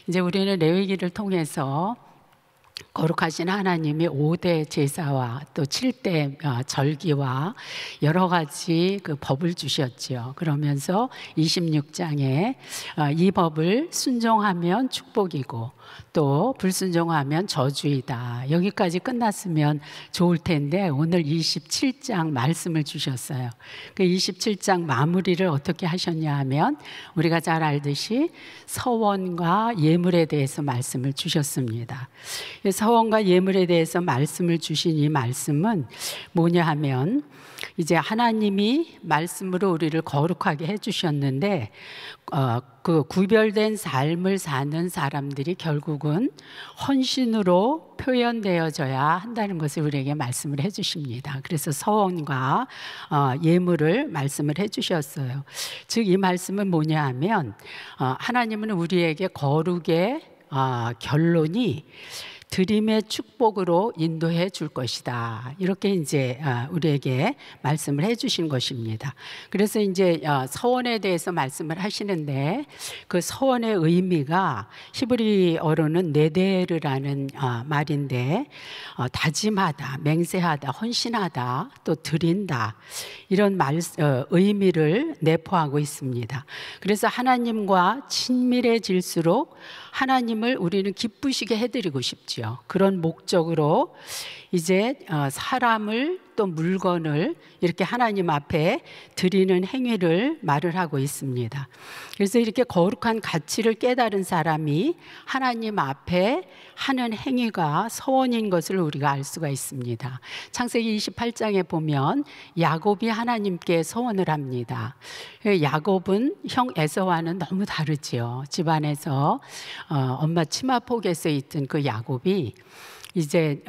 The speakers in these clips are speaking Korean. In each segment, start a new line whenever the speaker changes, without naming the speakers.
이제 우리는 레위기를 통해서 거룩하신 하나님이 5대 제사와 또 7대 절기와 여러 가지 그 법을 주셨지요. 그러면서 26장에 이 법을 순종하면 축복이고 또 불순종하면 저주이다. 여기까지 끝났으면 좋을 텐데 오늘 27장 말씀을 주셨어요. 그 27장 마무리를 어떻게 하셨냐 하면 우리가 잘 알듯이 서원과 예물에 대해서 말씀을 주셨습니다. 서원과 예물에 대해서 말씀을 주신 이 말씀은 뭐냐 하면 이제 하나님이 말씀으로 우리를 거룩하게 해주셨는데 그 구별된 삶을 사는 사람들이 결국은 헌신으로 표현되어져야 한다는 것을 우리에게 말씀을 해주십니다. 그래서 서원과 예물을 말씀을 해주셨어요. 즉 이 말씀은 뭐냐 하면 하나님은 우리에게 거룩의 결론이 드림의 축복으로 인도해 줄 것이다. 이렇게 이제 우리에게 말씀을 해 주신 것입니다. 그래서 이제 서원에 대해서 말씀을 하시는데 그 서원의 의미가 히브리어로는 네데르라는 말인데 다짐하다, 맹세하다, 헌신하다, 또 드린다 이런 의미를 내포하고 있습니다. 그래서 하나님과 친밀해질수록 하나님을 우리는 기쁘시게 해드리고 싶지요. 그런 목적으로 이제 사람을 또 물건을 이렇게 하나님 앞에 드리는 행위를 말을 하고 있습니다. 그래서 이렇게 거룩한 가치를 깨달은 사람이 하나님 앞에 하는 행위가 서원인 것을 우리가 알 수가 있습니다. 창세기 28장에 보면 야곱이 하나님께 서원을 합니다. 야곱은 형 에서와는 너무 다르지요. 집안에서 엄마 치마폭에서 있던 그 야곱이 이제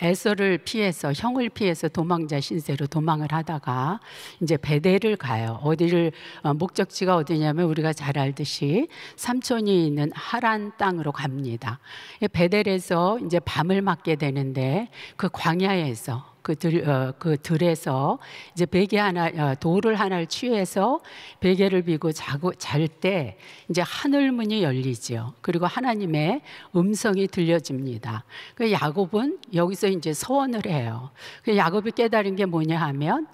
에서를 피해서 형을 피해서 도망자 신세로 도망을 하다가 이제 베델을 가요. 어디를 목적지가 어디냐면 우리가 잘 알듯이 삼촌이 있는 하란 땅으로 갑니다. 베델에서 이제 밤을 맞게 되는데 그 광야에서 그 들에서 이제 돌을 하나를 취해서 베개를 비고 잘 때 이제 하늘 문이 열리죠. 그리고 하나님의 음성이 들려집니다. 그 야곱은 여기서 이제 서원을 해요. 그 야곱이 깨달은 게 뭐냐 하면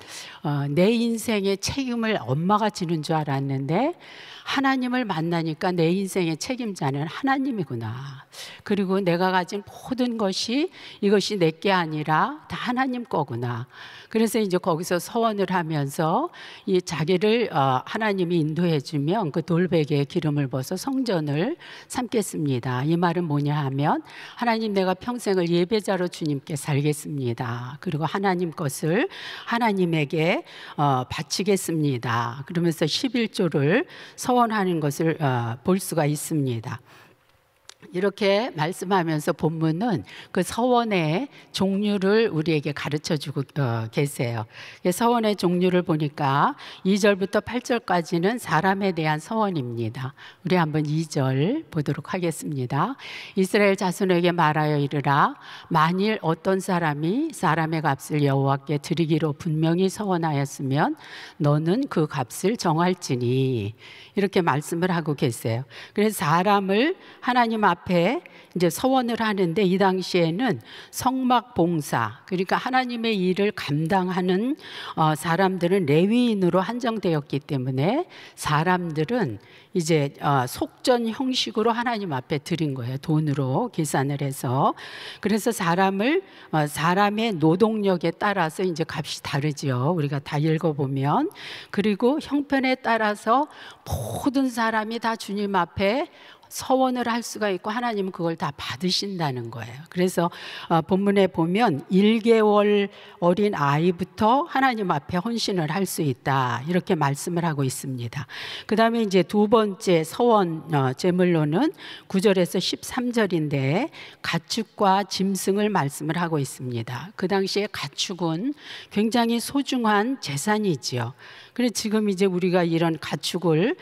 내 인생의 책임을 엄마가 지는 줄 알았는데 하나님을 만나니까 내 인생의 책임자는 하나님이구나. 그리고 내가 가진 모든 것이 이것이 내게 아니라 다 하나님 거구나. 그래서 이제 거기서 서원을 하면서 이 자기를 하나님이 인도해 주면 그 돌베개에 기름을 부어서 성전을 삼겠습니다. 이 말은 뭐냐 하면 하나님 내가 평생을 예배자로 주님께 살겠습니다. 그리고 하나님 것을 하나님에게 바치겠습니다. 그러면서 11조를 서원하는 것을 볼 수가 있습니다. 이렇게 말씀하면서 본문은 그 서원의 종류를 우리에게 가르쳐주고 계세요. 서원의 종류를 보니까 2절부터 8절까지는 사람에 대한 서원입니다. 우리 한번 2절 보도록 하겠습니다. 이스라엘 자손에게 말하여 이르라. 만일 어떤 사람이 사람의 값을 여호와께 드리기로 분명히 서원하였으면 너는 그 값을 정할지니. 이렇게 말씀을 하고 계세요. 그래서 사람을 하나님 앞에 이제 서원을 하는데 이 당시에는 성막 봉사, 그러니까 하나님의 일을 감당하는 사람들은 레위인으로 한정되었기 때문에 사람들은 이제 속전 형식으로 하나님 앞에 드린 거예요. 돈으로 계산을 해서. 그래서 사람의 노동력에 따라서 이제 값이 다르지요. 우리가 다 읽어보면. 그리고 형편에 따라서 모든 사람이 다 주님 앞에 서원을 할 수가 있고 하나님은 그걸 다 받으신다는 거예요. 그래서 본문에 보면 1개월 어린 아이부터 하나님 앞에 헌신을 할 수 있다 이렇게 말씀을 하고 있습니다. 그 다음에 이제 두 번째 서원 제물로는 9절에서 13절인데 가축과 짐승을 말씀을 하고 있습니다. 그 당시에 가축은 굉장히 소중한 재산이지요. 그래서 지금 이제 우리가 이런 가축을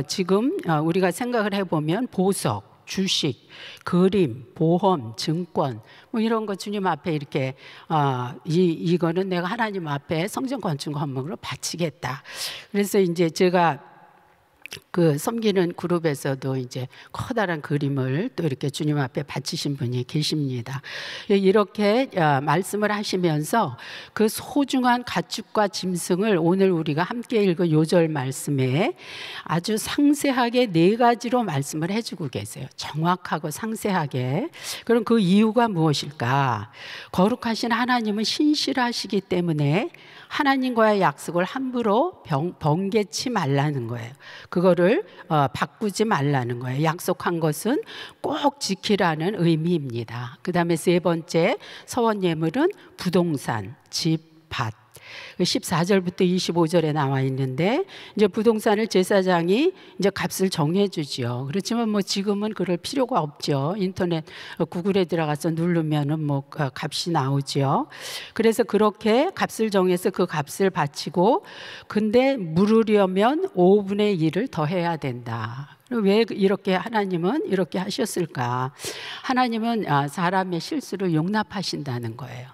지금 우리가 생각을 해보면 보석, 주식, 그림, 보험, 증권 뭐 이런 거 주님 앞에 이렇게 이거는 내가 하나님 앞에 성전 건축 헌금으로 바치겠다. 그래서 이제 제가 그 섬기는 그룹에서도 이제 커다란 그림을 또 이렇게 주님 앞에 바치신 분이 계십니다. 이렇게 말씀을 하시면서 그 소중한 가축과 짐승을 오늘 우리가 함께 읽은 요절 말씀에 아주 상세하게 4가지로 말씀을 해주고 계세요. 정확하고 상세하게. 그럼 그 이유가 무엇일까? 거룩하신 하나님은 신실하시기 때문에 하나님과의 약속을 함부로 번개치 말라는 거예요. 그거를 바꾸지 말라는 거예요. 약속한 것은 꼭 지키라는 의미입니다. 그 다음에 3번째 서원 예물은 부동산, 집, 밭. 14절부터 25절에 나와 있는데 이제 부동산을 제사장이 이제 값을 정해주죠. 그렇지만 뭐 지금은 그럴 필요가 없죠. 인터넷 구글에 들어가서 누르면은 뭐 값이 나오죠. 그래서 그렇게 값을 정해서 그 값을 바치고 근데 물으려면 5분의 1을 더 해야 된다. 왜 이렇게 하나님은 이렇게 하셨을까? 하나님은 사람의 실수를 용납하신다는 거예요.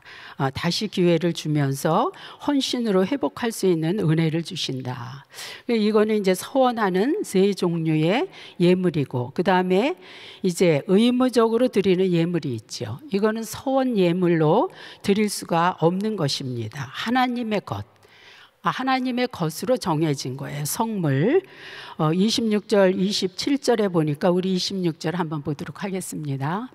다시 기회를 주면서 헌신으로 회복할 수 있는 은혜를 주신다. 이거는 이제 서원하는 3종류의 예물이고, 그 다음에 이제 의무적으로 드리는 예물이 있죠. 이거는 서원 예물로 드릴 수가 없는 것입니다. 하나님의 것. 하나님의 것으로 정해진 거예요. 성물. 26절, 27절에 보니까 우리 26절 한번 보도록 하겠습니다.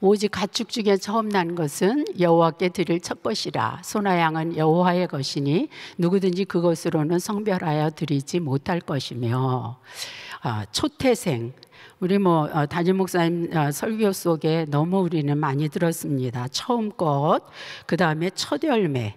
오직 가축 중에 처음 난 것은 여호와께 드릴 첫 것이라. 소나 양은 여호와의 것이니 누구든지 그것으로는 성별하여 드리지 못할 것이며. 초태생. 우리 담임 목사님 설교 속에 너무 우리는 많이 들었습니다. 처음 것, 그 다음에 첫 열매.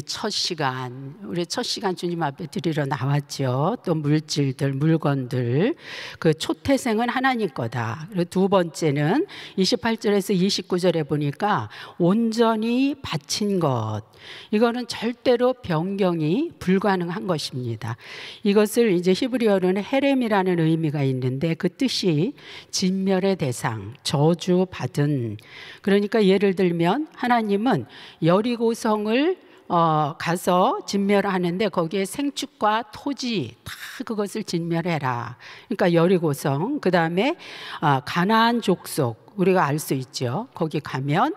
첫 시간, 우리 첫 시간 주님 앞에 드리러 나왔죠. 또 물질들, 물건들. 그 초태생은 하나님 거다. 그리고 2번째는 28절에서 29절에 보니까 온전히 바친 것. 이거는 절대로 변경이 불가능한 것입니다. 이것을 이제 히브리어로는 헤렘이라는 의미가 있는데 그 뜻이 진멸의 대상, 저주받은. 그러니까 예를 들면 하나님은 여리고성을 가서 진멸하는데 거기에 생축과 토지 다 그것을 진멸해라. 그러니까 여리고성. 그 다음에 가나안 족속 우리가 알 수 있죠. 거기 가면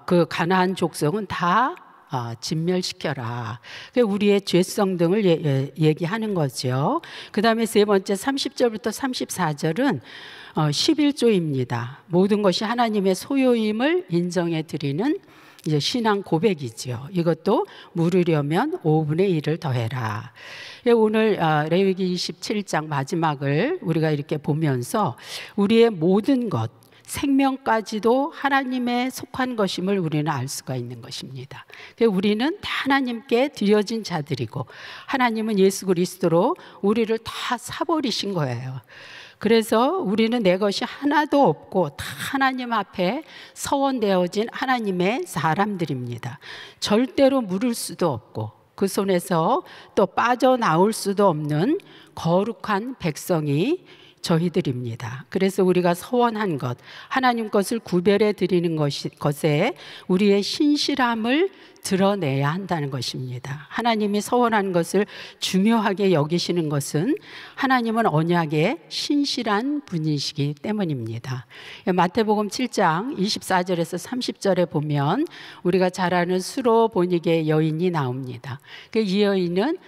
그 가나안 족속은 다 진멸시켜라. 우리의 죄성 등을 얘기하는 거죠. 그 다음에 3번째 30절부터 34절은 11조입니다. 모든 것이 하나님의 소유임을 인정해 드리는 이제 신앙 고백이죠. 이것도 물으려면 5분의 1을 더해라. 오늘 레위기 27장 마지막을 우리가 이렇게 보면서 우리의 모든 것, 생명까지도 하나님의 속한 것임을 우리는 알 수가 있는 것입니다. 우리는 다 하나님께 드려진 자들이고 하나님은 예수 그리스도로 우리를 다 사버리신 거예요. 그래서 우리는 내 것이 하나도 없고 다 하나님 앞에 서원되어진 하나님의 사람들입니다. 절대로 물을 수도 없고 그 손에서 또 빠져나올 수도 없는 거룩한 백성이 저희들입니다. 그래서 우리가 서원한 것, 하나님 것을 구별해 드리는 것에 우리의 신실함을 드러내야 한다는 것입니다. 하나님이 서원한 것을 중요하게 여기시는 것은 하나님은 언약에 신실한 분이시기 때문입니다. 마태복음 7장 24절에서 30절에 보면 우리가 잘 아는 수로 보니게 여인이 나옵니다. 이 여인은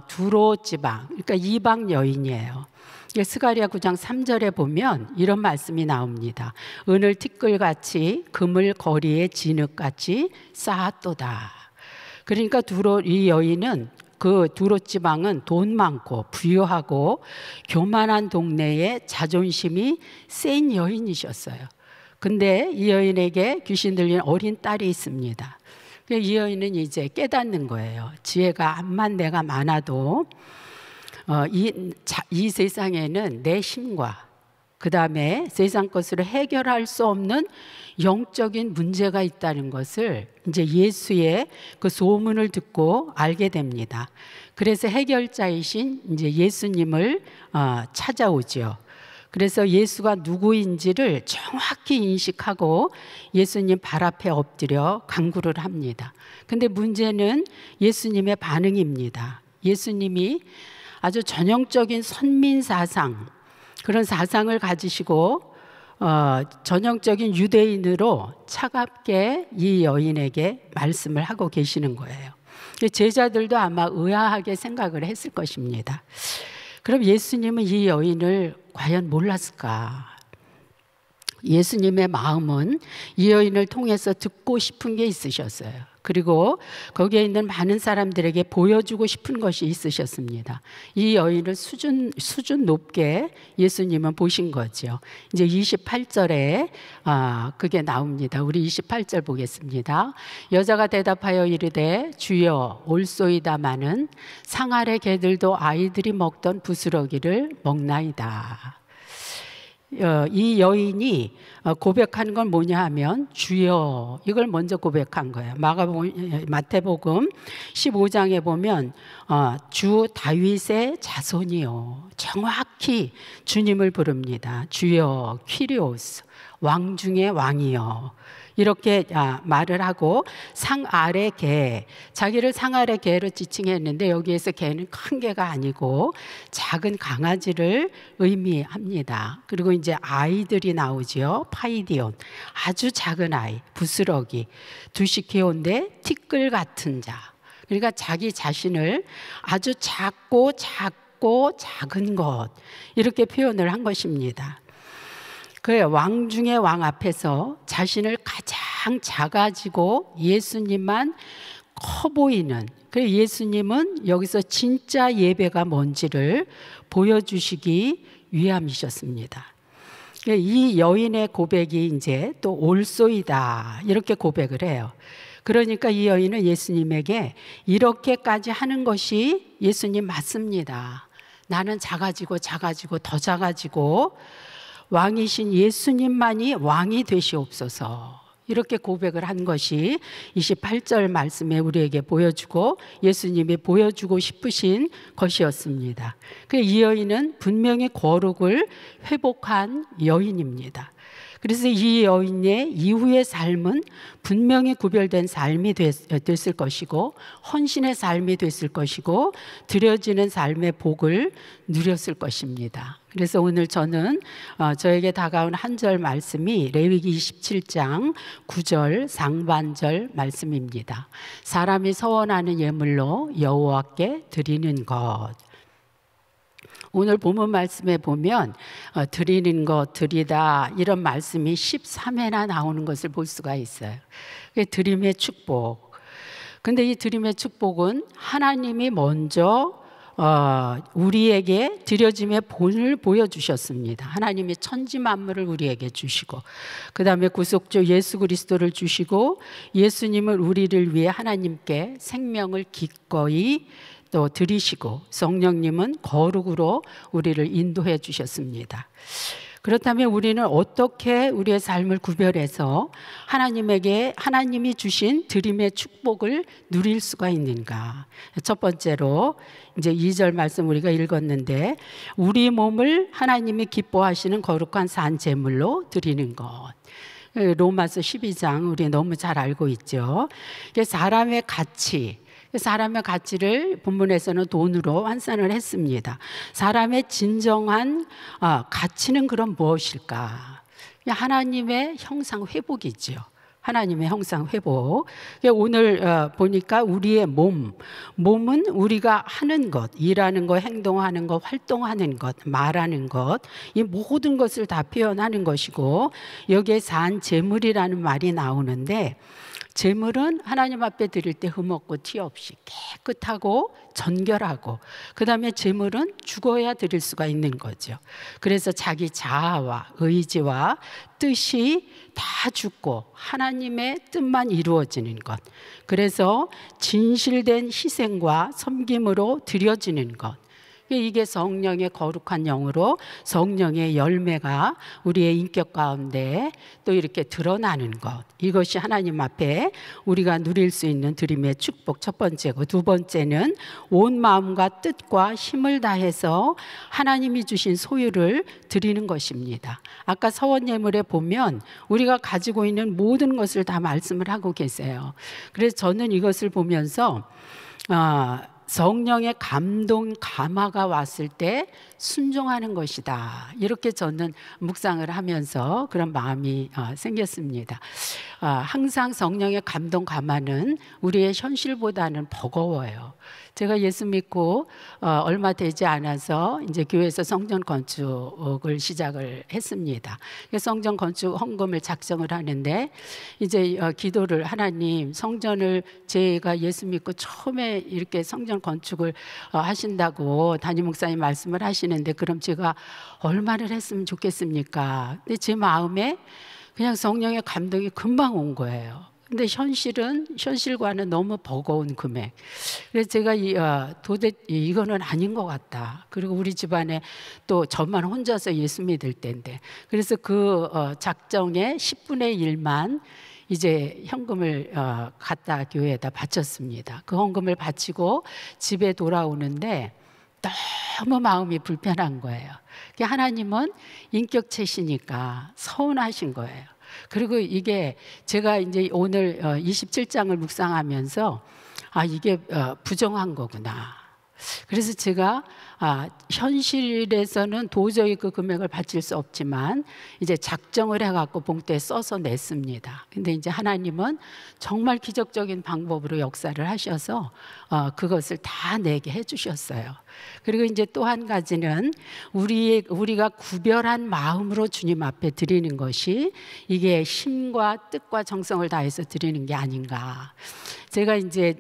두로 지방, 그러니까 이방 여인이에요. 스가랴 9장 3절에 보면 이런 말씀이 나옵니다. 은을 티끌같이 금을 거리에 진흙같이 쌓았도다. 그러니까 이 여인은 그 두로 지방은 돈 많고 부유하고 교만한 동네에 자존심이 센 여인이셨어요. 근데 이 여인에게 귀신 들린 어린 딸이 있습니다. 이 여인은 이제 깨닫는 거예요. 지혜가 암만 내가 많아도 이 세상에는 내 힘과 그 다음에 세상 것으로 해결할 수 없는 영적인 문제가 있다는 것을 이제 예수의 그 소문을 듣고 알게 됩니다. 그래서 해결자이신 이제 예수님을 찾아오죠. 그래서 예수가 누구인지를 정확히 인식하고 예수님 발 앞에 엎드려 간구를 합니다. 근데 문제는 예수님의 반응입니다. 예수님이 아주 전형적인 선민 사상, 그런 사상을 가지시고 전형적인 유대인으로 차갑게 이 여인에게 말씀을 하고 계시는 거예요. 제자들도 아마 의아하게 생각을 했을 것입니다. 그럼 예수님은 이 여인을 과연 몰랐을까? 예수님의 마음은 이 여인을 통해서 듣고 싶은 게 있으셨어요. 그리고 거기에 있는 많은 사람들에게 보여주고 싶은 것이 있으셨습니다. 이 여인을 수준 높게 예수님은 보신 거죠. 이제 28절에 그게 나옵니다. 우리 28절 보겠습니다. 여자가 대답하여 이르되 주여 올소이다마는 상 아래 개들도 아이들이 먹던 부스러기를 먹나이다. 이 여인이 고백한 건 뭐냐 하면 주여, 이걸 먼저 고백한 거예요. 마태복음 15장에 보면 주 다윗의 자손이요, 정확히 주님을 부릅니다. 주여 퀴리오스, 왕 중의 왕이요, 이렇게 말을 하고 상 아래 개, 자기를 상 아래 개로 지칭했는데 여기에서 개는 큰 개가 아니고 작은 강아지를 의미합니다. 그리고 이제 아이들이 나오죠. 파이디온, 아주 작은 아이, 부스러기, 두시케온데 티끌 같은 자. 그러니까 자기 자신을 아주 작고 작은 것, 이렇게 표현을 한 것입니다. 그 왕 중의 왕 앞에서 자신을 가장 작아지고 예수님만 커 보이는, 그래서 예수님은 여기서 진짜 예배가 뭔지를 보여주시기 위함이셨습니다. 이 여인의 고백이 이제 또 올소이다, 이렇게 고백을 해요. 그러니까 이 여인은 예수님에게 이렇게까지 하는 것이 예수님 맞습니다. 나는 작아지고 더 작아지고 왕이신 예수님만이 왕이 되시옵소서, 이렇게 고백을 한 것이 28절 말씀에 우리에게 보여주고 예수님이 보여주고 싶으신 것이었습니다. 이 여인은 분명히 거룩을 회복한 여인입니다. 그래서 이 여인의 이후의 삶은 분명히 구별된 삶이 됐을 것이고 헌신의 삶이 됐을 것이고 드려지는 삶의 복을 누렸을 것입니다. 그래서 오늘 저는 저에게 다가온 한 절 말씀이 레위기 27장 9절 상반절 말씀입니다. 사람이 서원하는 예물로 여호와께 드리는 것. 오늘 본문 말씀에 보면 드리는 것, 드리다, 이런 말씀이 13회나 나오는 것을 볼 수가 있어요. 드림의 축복. 근데 이 드림의 축복은 하나님이 먼저 우리에게 드려짐의 본을 보여주셨습니다. 하나님이 천지 만물을 우리에게 주시고, 그 다음에 구속주 예수 그리스도를 주시고, 예수님을 우리를 위해 하나님께 생명을 기꺼이 또 드리시고, 성령님은 거룩으로 우리를 인도해 주셨습니다. 그렇다면 우리는 어떻게 우리의 삶을 구별해서 하나님이 주신 드림의 축복을 누릴 수가 있는가? 첫 번째로 이제 2절 말씀 우리가 읽었는데, 우리 몸을 하나님이 기뻐하시는 거룩한 산 제물로 드리는 것. 로마서 12장 우리 너무 잘 알고 있죠. 사람의 가치를 본문에서는 돈으로 환산을 했습니다. 사람의 진정한 가치는 그럼 무엇일까? 하나님의 형상 회복이죠. 하나님의 형상 회복. 오늘 보니까 우리의 몸은 우리가 하는 것, 일하는 것, 행동하는 것, 활동하는 것, 말하는 것, 이 모든 것을 다 표현하는 것이고, 여기에 산 제물이라는 말이 나오는데, 제물은 하나님 앞에 드릴 때 흠없고 티 없이 깨끗하고 정결하고, 그 다음에 제물은 죽어야 드릴 수가 있는 거죠. 그래서 자기 자아와 의지와 뜻이 다 죽고 하나님의 뜻만 이루어지는 것, 그래서 진실된 희생과 섬김으로 드려지는 것, 이게 성령의 거룩한 영으로 성령의 열매가 우리의 인격 가운데 또 이렇게 드러나는 것, 이것이 하나님 앞에 우리가 누릴 수 있는 드림의 축복, 첫 번째고, 두 번째는 온 마음과 뜻과 힘을 다해서 하나님이 주신 소유를 드리는 것입니다. 아까 서원 예물에 보면 우리가 가지고 있는 모든 것을 다 말씀을 하고 계세요. 그래서 저는 이것을 보면서 성령의 감동 감화가 왔을 때 순종하는 것이다. 이렇게 저는 묵상을 하면서 그런 마음이 생겼습니다. 항상 성령의 감동 감화는 우리의 현실보다는 버거워요. 제가 예수 믿고 얼마 되지 않아서 이제 교회에서 성전 건축을 시작을 했습니다. 성전 건축 헌금을 작성을 하는데 이제 기도를, 하나님 성전을 제가 예수 믿고 처음에 이렇게 성전 건축을 하신다고 담임 목사님 말씀을 하시는데 그럼 제가 얼마를 했으면 좋겠습니까? 근데 제 마음에 그냥 성령의 감동이 금방 온 거예요. 근데 현실과는 너무 버거운 금액. 그래서 제가 도대체 이거는 아닌 것 같다. 그리고 우리 집안에 또 저만 혼자서 예수 믿을 때인데, 그래서 그 작정의 10분의 1만 이제 현금을 갖다 교회에다 바쳤습니다. 그 헌금을 바치고 집에 돌아오는데 너무 마음이 불편한 거예요. 하나님은 인격체시니까 서운하신 거예요. 그리고 이게 제가 이제 오늘 27장을 묵상하면서 이게 부정한 거구나. 그래서 제가 현실에서는 도저히 그 금액을 바칠 수 없지만 이제 작정을 해갖고 봉투에 써서 냈습니다. 근데 이제 하나님은 정말 기적적인 방법으로 역사를 하셔서 그것을 다 내게 해주셨어요. 그리고 이제 또 한 가지는 우리가 구별한 마음으로 주님 앞에 드리는 것이 이게 힘과 뜻과 정성을 다해서 드리는 게 아닌가. 제가 이제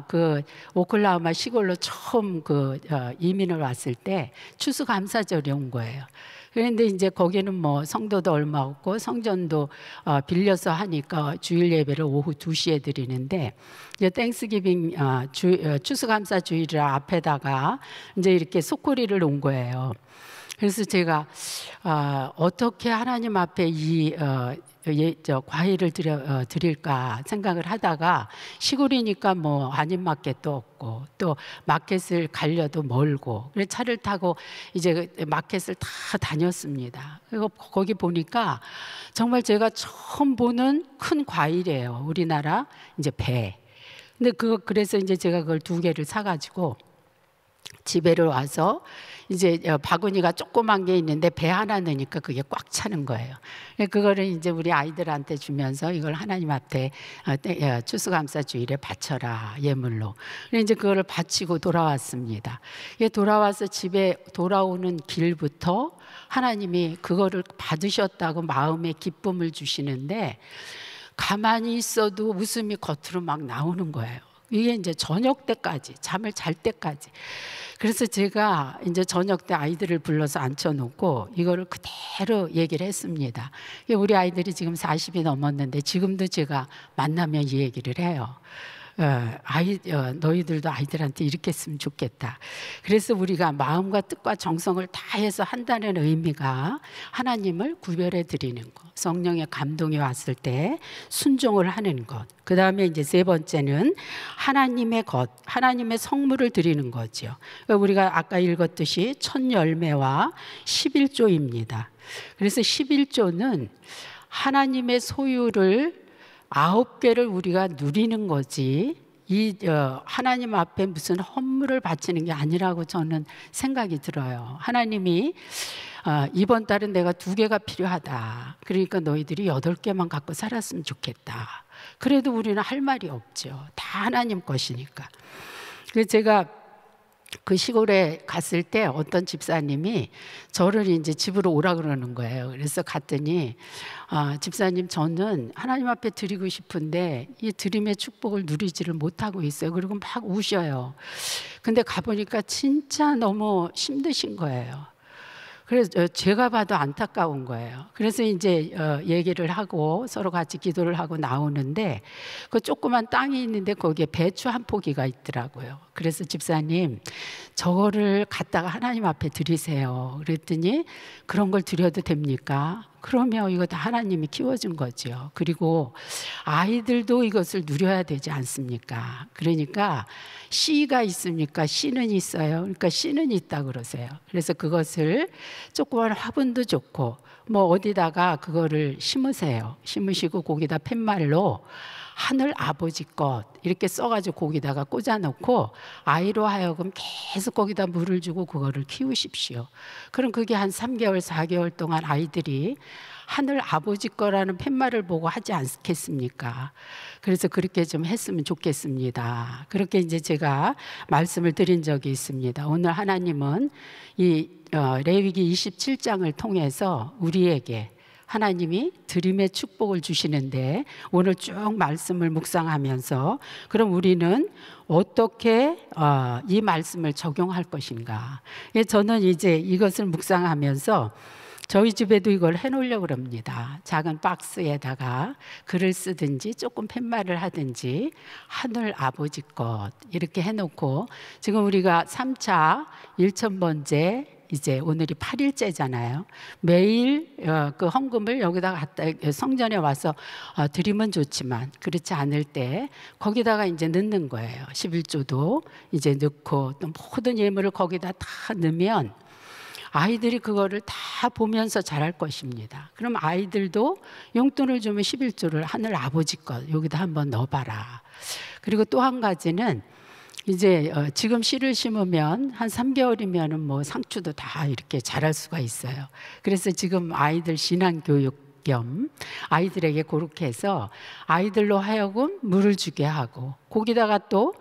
그 오클라호마 시골로 처음 이민을 왔을 때 추수감사절이 온 거예요. 그런데 이제 거기는 뭐 성도도 얼마 없고 성전도 빌려서 하니까 주일 예배를 오후 2시에 드리는데 이제 땡스기빙 추수감사 주일을 앞에다가 이제 이렇게 속고리를 놓은 거예요. 그래서 제가 어떻게 하나님 앞에 과일을 드릴까 생각을 하다가 시골이니까 뭐 한인 마켓도 없고 또 마켓을 가려도 멀고 그래서 차를 타고 이제 마켓을 다 다녔습니다. 그리고 거기 보니까 정말 제가 처음 보는 큰 과일이에요. 우리나라 이제 배. 근데 그래서 이제 제가 그걸 2개를 사가지고 집에를 와서 이제 바구니가 조그만 게 있는데 배 하나 넣으니까 그게 꽉 차는 거예요. 그거를 이제 우리 아이들한테 주면서 이걸 하나님 앞에 추수감사 주일에 바쳐라 예물로. 그래서 이제 그거를 바치고 돌아왔습니다. 돌아와서 집에 돌아오는 길부터 하나님이 그거를 받으셨다고 마음에 기쁨을 주시는데 가만히 있어도 웃음이 겉으로 막 나오는 거예요. 이게 이제 저녁 때까지, 잠을 잘 때까지. 그래서 제가 이제 저녁 때 아이들을 불러서 앉혀놓고 이거를 그대로 얘기를 했습니다. 우리 아이들이 지금 40이 넘었는데 지금도 제가 만나면 이 얘기를 해요. 너희들도 아이들한테 이렇게 했으면 좋겠다. 그래서 우리가 마음과 뜻과 정성을 다해서 한다는 의미가 하나님을 구별해 드리는 것, 성령의 감동이 왔을 때 순종을 하는 것. 그 다음에 이제 3번째는 하나님의 것, 하나님의 성물을 드리는 거죠. 우리가 아까 읽었듯이 첫 열매와 11조입니다. 그래서 11조는 하나님의 소유를 9개를 우리가 누리는 거지 하나님 앞에 무슨 헌물을 바치는 게 아니라고 저는 생각이 들어요. 하나님이 이번 달은 내가 2개가 필요하다. 그러니까 너희들이 8개만 갖고 살았으면 좋겠다. 그래도 우리는 할 말이 없죠. 다 하나님 것이니까. 그래서 제가 그 시골에 갔을 때 어떤 집사님이 저를 이제 집으로 오라 그러는 거예요. 그래서 갔더니 집사님 저는 하나님 앞에 드리고 싶은데 이 드림의 축복을 누리지를 못하고 있어요. 그리고 막 우셔요. 근데 가보니까 진짜 너무 힘드신 거예요. 그래서 제가 봐도 안타까운 거예요. 그래서 이제 얘기를 하고 서로 같이 기도를 하고 나오는데 그 조그만 땅이 있는데 거기에 배추 한 포기가 있더라고요. 그래서 집사님 저거를 갖다가 하나님 앞에 드리세요. 그랬더니 그런 걸 드려도 됩니까? 그러면 이거 다 하나님이 키워준 거죠. 그리고 아이들도 이것을 누려야 되지 않습니까? 그러니까 씨가 있습니까? 씨는 있어요. 그러니까 씨는 있다 그러세요. 그래서 그것을 조그만 화분도 좋고 뭐 어디다가 그거를 심으세요. 심으시고 거기다 팻말로 하늘 아버지 것 이렇게 써가지고 거기다가 꽂아놓고 아이로 하여금 계속 거기다 물을 주고 그거를 키우십시오. 그럼 그게 한 3개월, 4개월 동안 아이들이 하늘 아버지 거라는 팻말을 보고 하지 않겠습니까? 그래서 그렇게 좀 했으면 좋겠습니다. 그렇게 이제 제가 말씀을 드린 적이 있습니다. 오늘 하나님은 이 레위기 27장을 통해서 우리에게 하나님이 드림의 축복을 주시는데, 오늘 쭉 말씀을 묵상하면서 그럼 우리는 어떻게 이 말씀을 적용할 것인가. 저는 이제 이것을 묵상하면서 저희 집에도 이걸 해놓으려고 합니다. 작은 박스에다가 글을 쓰든지 조금 팻말을 하든지 하늘 아버지 것 이렇게 해놓고, 지금 우리가 3차 1000번째 이제 오늘이 8일째잖아요. 매일 그 헌금을 여기다 갖다 성전에 와서 드리면 좋지만 그렇지 않을 때 거기다가 이제 넣는 거예요. 11조도 이제 넣고 또 모든 예물을 거기다 다 넣으면 아이들이 그거를 다 보면서 잘할 것입니다. 그럼 아이들도 용돈을 주면 11조를 하늘 아버지 것 여기다 한번 넣어봐라. 그리고 또 한 가지는 이제 지금 씨를 심으면 한 3개월이면은 뭐 상추도 다 이렇게 자랄 수가 있어요. 그래서 지금 아이들 신앙교육 겸 아이들에게 그렇게 해서 아이들로 하여금 물을 주게 하고, 거기다가 또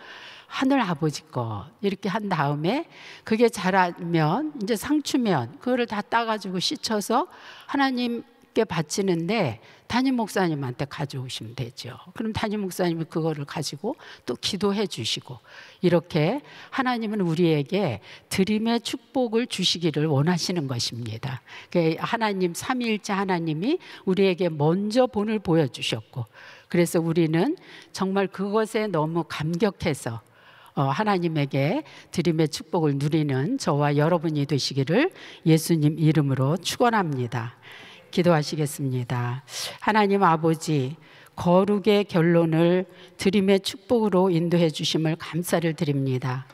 하늘 아버지 거 이렇게 한 다음에 그게 자라면 이제 상추면 그거를 다 따가지고 씻어서 하나님께 바치는데 담임 목사님한테 가져오시면 되죠. 그럼 담임 목사님이 그거를 가지고 또 기도해 주시고, 이렇게 하나님은 우리에게 드림의 축복을 주시기를 원하시는 것입니다. 하나님, 삼위일체 하나님이 우리에게 먼저 본을 보여주셨고, 그래서 우리는 정말 그것에 너무 감격해서 하나님에게 드림의 축복을 누리는 저와 여러분이 되시기를 예수님 이름으로 축원합니다. 기도하시겠습니다. 하나님 아버지, 거룩의 결론을 드림의 축복으로 인도해 주심을 감사를 드립니다.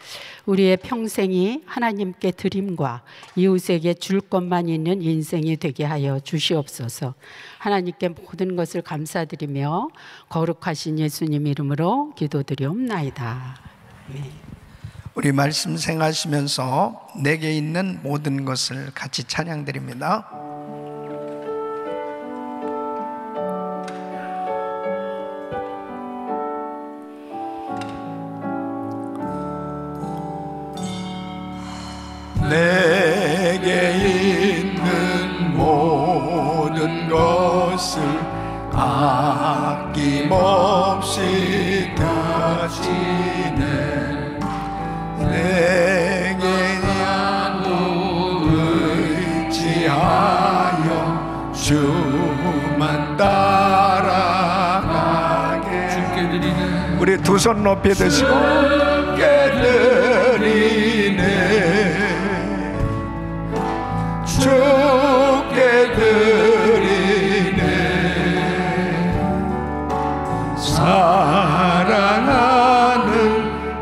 우리의 평생이 하나님께 드림과 이웃에게 줄 것만 있는 인생이 되게 하여 주시옵소서. 하나님께 모든 것을 감사드리며 거룩하신 예수님 이름으로 기도드리옵나이다. 아멘.
우리 말씀 생각하시면서 내게 있는 모든 것을 같이 찬양드립니다. 내게 있는 모든 것을 아낌없이 다 주네. 내게 의지하여 주만 따라가게. 주께 드리네. 우리 두 손 높이 드시고 주께 드리네. 주께 드리네. 사랑하는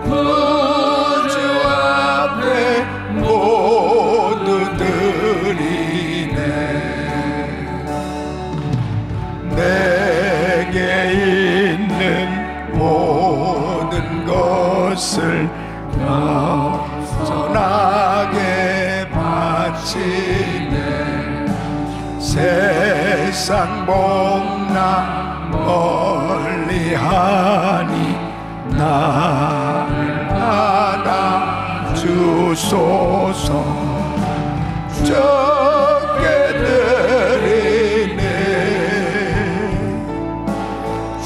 구주 앞에 모두 드리네. 내게 있는 모든 것을 겸손하게 바치네. 세상 복나 멀리하니 나를 받아 주소서. 주께 드리네.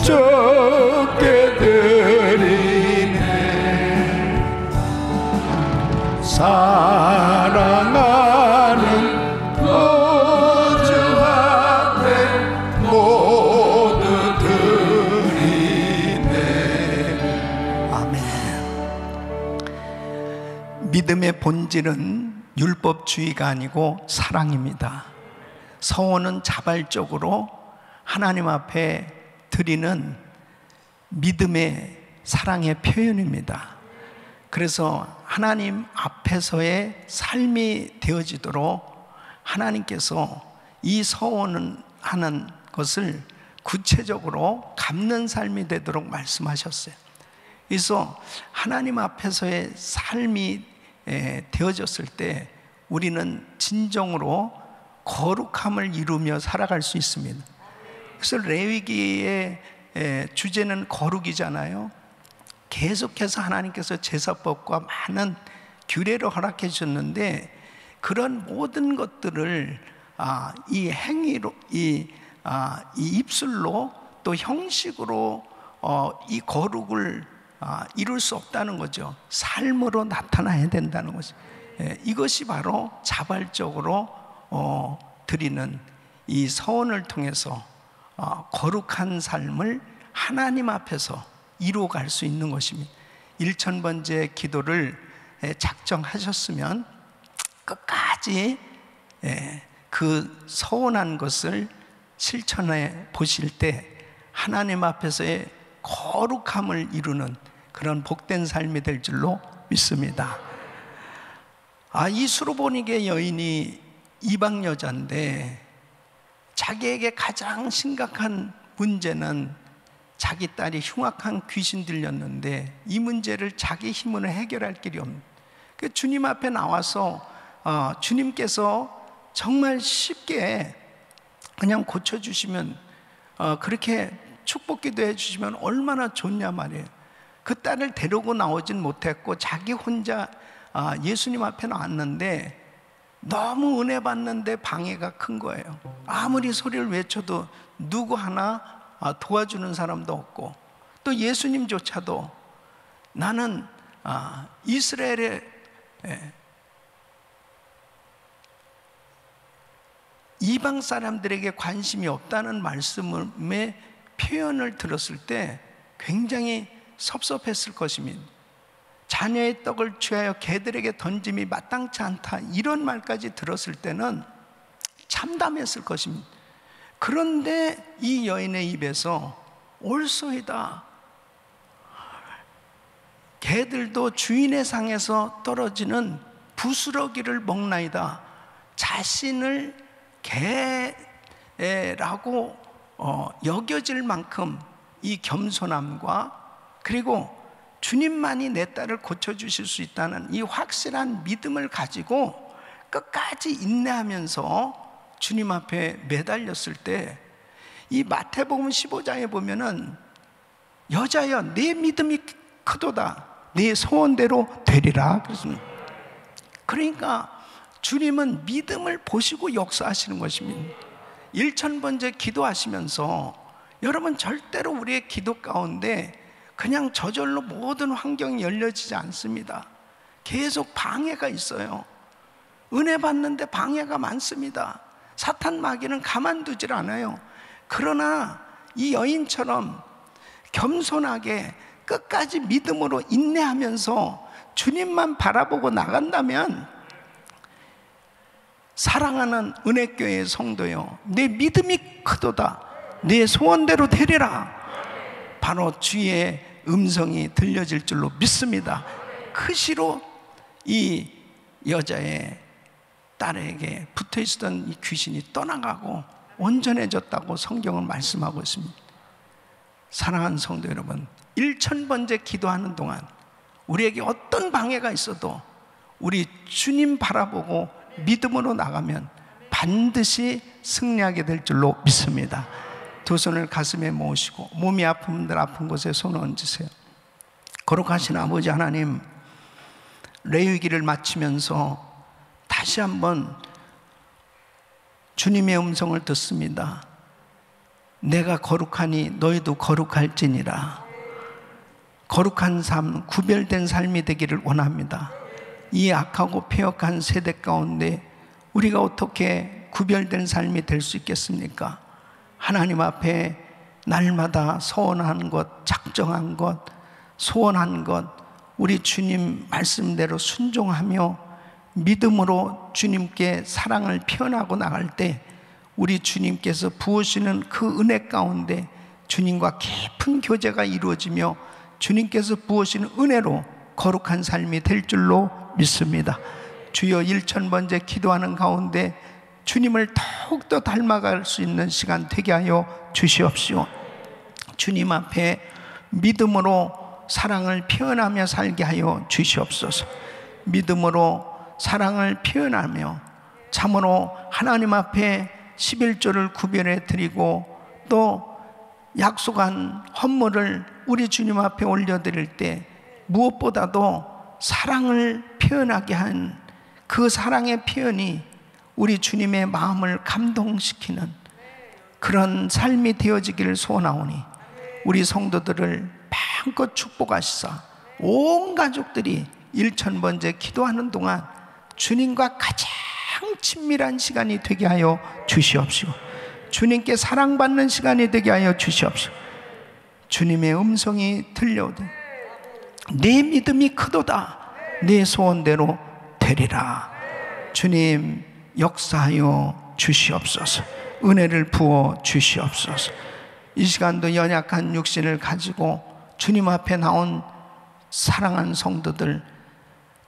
주께 드리네. 사랑하는 구주 앞에 모두 드리네. 아멘. 믿음의 본질은 율법주의가 아니고 사랑입니다. 서원은 자발적으로 하나님 앞에 드리는 믿음의 사랑의 표현입니다. 그래서 하나님 앞에서의 삶이 되어지도록 하나님께서 이 서원을 하는 것을 구체적으로 갚는 삶이 되도록 말씀하셨어요. 그래서 하나님 앞에서의 삶이 되어졌을 때 우리는 진정으로 거룩함을 이루며 살아갈 수 있습니다. 그래서 레위기의 주제는 거룩이잖아요. 계속해서 하나님께서 제사법과 많은 규례를 허락해 주셨는데, 그런 모든 것들을 이 행위로, 이 입술로 또 형식으로 이 거룩을 이룰 수 없다는 거죠. 삶으로 나타나야 된다는 거죠. 이것이 바로 자발적으로 드리는 이 서원을 통해서 거룩한 삶을 하나님 앞에서 이루어갈 수 있는 것입니다. 1000번째 기도를 작정하셨으면 끝까지 그 서원한 것을 실천해 보실 때 하나님 앞에서의 거룩함을 이루는 그런 복된 삶이 될 줄로 믿습니다. 이 수로보니게 여인이 이방 여자인데 자기에게 가장 심각한 문제는 자기 딸이 흉악한 귀신 들렸는데 이 문제를 자기 힘으로 해결할 길이 없는, 주님 앞에 나와서 주님께서 정말 쉽게 그냥 고쳐주시면, 그렇게 축복기도 해주시면 얼마나 좋냐 말이에요. 그 딸을 데리고 나오진 못했고 자기 혼자 예수님 앞에 나왔는데 너무 은혜 받는데 방해가 큰 거예요. 아무리 소리를 외쳐도 누구 하나 도와주는 사람도 없고, 또 예수님조차도 나는 이스라엘의 이방 사람들에게 관심이 없다는 말씀의 표현을 들었을 때 굉장히 섭섭했을 것입니다. 자녀의 떡을 취하여 개들에게 던짐이 마땅치 않다, 이런 말까지 들었을 때는 참담했을 것입니다. 그런데 이 여인의 입에서 옳소이다, 개들도 주인의 상에서 떨어지는 부스러기를 먹나이다, 자신을 개라고 여겨질 만큼 이 겸손함과, 그리고 주님만이 내 딸을 고쳐주실 수 있다는 이 확실한 믿음을 가지고 끝까지 인내하면서 주님 앞에 매달렸을 때, 이 마태복음 15장에 보면은 여자여 내 믿음이 크도다, 네 소원대로 되리라 그랬습니다. 그러니까 주님은 믿음을 보시고 역사하시는 것입니다. 1000번째 기도하시면서 여러분, 절대로 우리의 기도 가운데 그냥 저절로 모든 환경이 열려지지 않습니다. 계속 방해가 있어요. 은혜 받는데 방해가 많습니다. 사탄 마귀는 가만두질 않아요. 그러나 이 여인처럼 겸손하게 끝까지 믿음으로 인내하면서 주님만 바라보고 나간다면, 사랑하는 은혜교회의 성도요, 내 믿음이 크도다, 내 소원대로 되리라, 바로 주의 음성이 들려질 줄로 믿습니다. 그 시로 이 여자의 딸에게 붙어있었던 이 귀신이 떠나가고 온전해졌다고 성경은 말씀하고 있습니다. 사랑하는 성도 여러분, 1000번째 기도하는 동안 우리에게 어떤 방해가 있어도 우리 주님 바라보고 믿음으로 나가면 반드시 승리하게 될 줄로 믿습니다. 두 손을 가슴에 모으시고 몸이 아픈 분들 아픈 곳에 손을 얹으세요. 거룩하신 아버지 하나님, 레위기를 마치면서 다시 한번 주님의 음성을 듣습니다. 내가 거룩하니 너희도 거룩할지니라. 거룩한 삶, 구별된 삶이 되기를 원합니다. 이 악하고 폐역한 세대 가운데 우리가 어떻게 구별된 삶이 될 수 있겠습니까? 하나님 앞에 날마다 소원한 것, 작정한 것, 소원한 것, 우리 주님 말씀대로 순종하며 믿음으로 주님께 사랑을 표현하고 나갈 때 우리 주님께서 부으시는 그 은혜 가운데 주님과 깊은 교제가 이루어지며 주님께서 부으시는 은혜로 거룩한 삶이 될 줄로 믿습니다. 주여, 1000번째 기도하는 가운데 주님을 더욱더 닮아갈 수 있는 시간 되게 하여 주시옵시오. 주님 앞에 믿음으로 사랑을 표현하며 살게 하여 주시옵소서. 믿음으로 사랑을 표현하며 참으로 하나님 앞에 11조를 구별해 드리고 또 약속한 헌물을 우리 주님 앞에 올려드릴 때 무엇보다도 사랑을 표현하게 한 그 사랑의 표현이 우리 주님의 마음을 감동시키는 그런 삶이 되어지기를 소원하오니 우리 성도들을 마음껏 축복하시사 온 가족들이 1000번째 기도하는 동안 주님과 가장 친밀한 시간이 되게 하여 주시옵시고 주님께 사랑받는 시간이 되게 하여 주시옵시고 주님의 음성이 들려오되 내 믿음이 크도다 내 소원대로 되리라. 주님 역사하여 주시옵소서. 은혜를 부어 주시옵소서. 이 시간도 연약한 육신을 가지고 주님 앞에 나온 사랑하는 성도들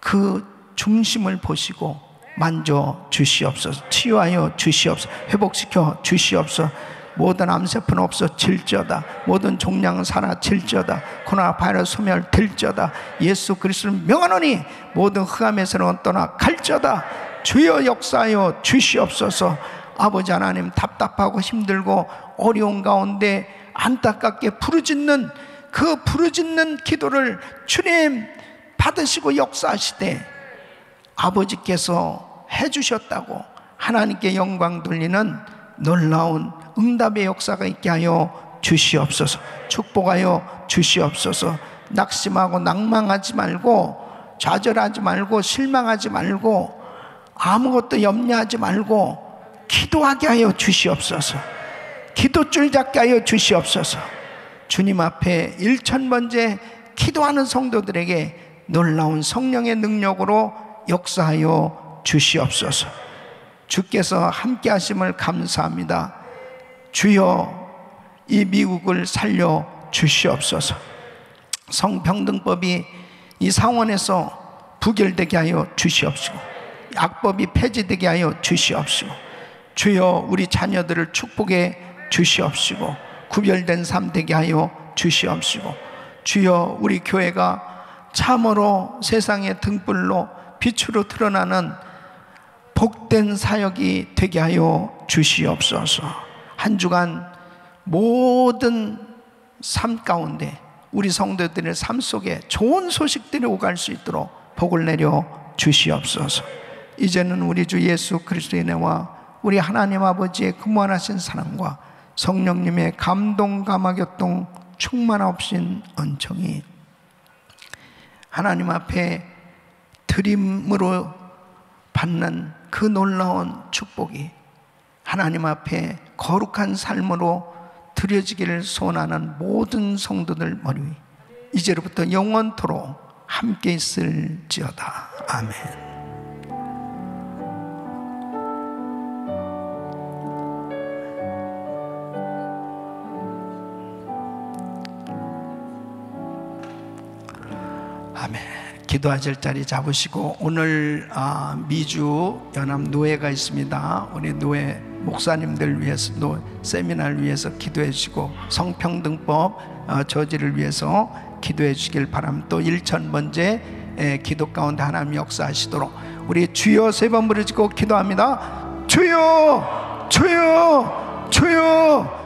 그 중심을 보시고 만져 주시옵소서. 치유하여 주시옵소서. 회복시켜 주시옵소서. 모든 암세포는 없어질지어다. 모든 종양은 사라질지어다. 코로나 바이러스 소멸될지어다. 예수 그리스도를 명하노니 모든 흑암에서는 떠나갈지어다. 주여 역사하여 주시옵소서. 아버지 하나님, 답답하고 힘들고 어려운 가운데 안타깝게 부르짖는 그 부르짖는 기도를 주님 받으시고 역사하시되 아버지께서 해주셨다고 하나님께 영광 돌리는 놀라운 응답의 역사가 있게 하여 주시옵소서. 축복하여 주시옵소서. 낙심하고 낭망하지 말고 좌절하지 말고 실망하지 말고 아무것도 염려하지 말고 기도하게 하여 주시옵소서. 기도줄 잡게 하여 주시옵소서. 주님 앞에 1000번째 기도하는 성도들에게 놀라운 성령의 능력으로 역사하여 주시옵소서. 주께서 함께 하심을 감사합니다. 주여 이 미국을 살려 주시옵소서. 성평등법이 이 상원에서 부결되게 하여 주시옵시고 악법이 폐지되게 하여 주시옵시고 주여 우리 자녀들을 축복해 주시옵시고 구별된 삶 되게 하여 주시옵시고 주여 우리 교회가 참으로 세상의 등불로 빛으로 드러나는 복된 사역이 되게 하여 주시옵소서. 한 주간 모든 삶 가운데 우리 성도들의 삶 속에 좋은 소식들이 오갈 수 있도록 복을 내려 주시옵소서. 이제는 우리 주 예수 그리스도의 은혜와 우리 하나님 아버지의 그무한하신 사랑과 성령님의 감동 감화교통 충만하신 은총이 하나님 앞에 드림으로 받는 그 놀라운 축복이 하나님 앞에 거룩한 삶으로 드려지기를 소원하는 모든 성도들 머리 위 이제로부터 영원토록 함께 있을지어다. 아멘. 아멘. 기도하실 자리 잡으시고 오늘 미주 연합 노회가 있습니다. 우리 노회 목사님들 위해서 세미나를 위해서 기도해 주시고 성평등법 저지를 위해서 기도해 주시길 바랍니다. 또 1000번째 기도 가운데 하나님 역사하시도록 우리 주여 3번 부르짖고 기도합니다. 주여 주여 주여.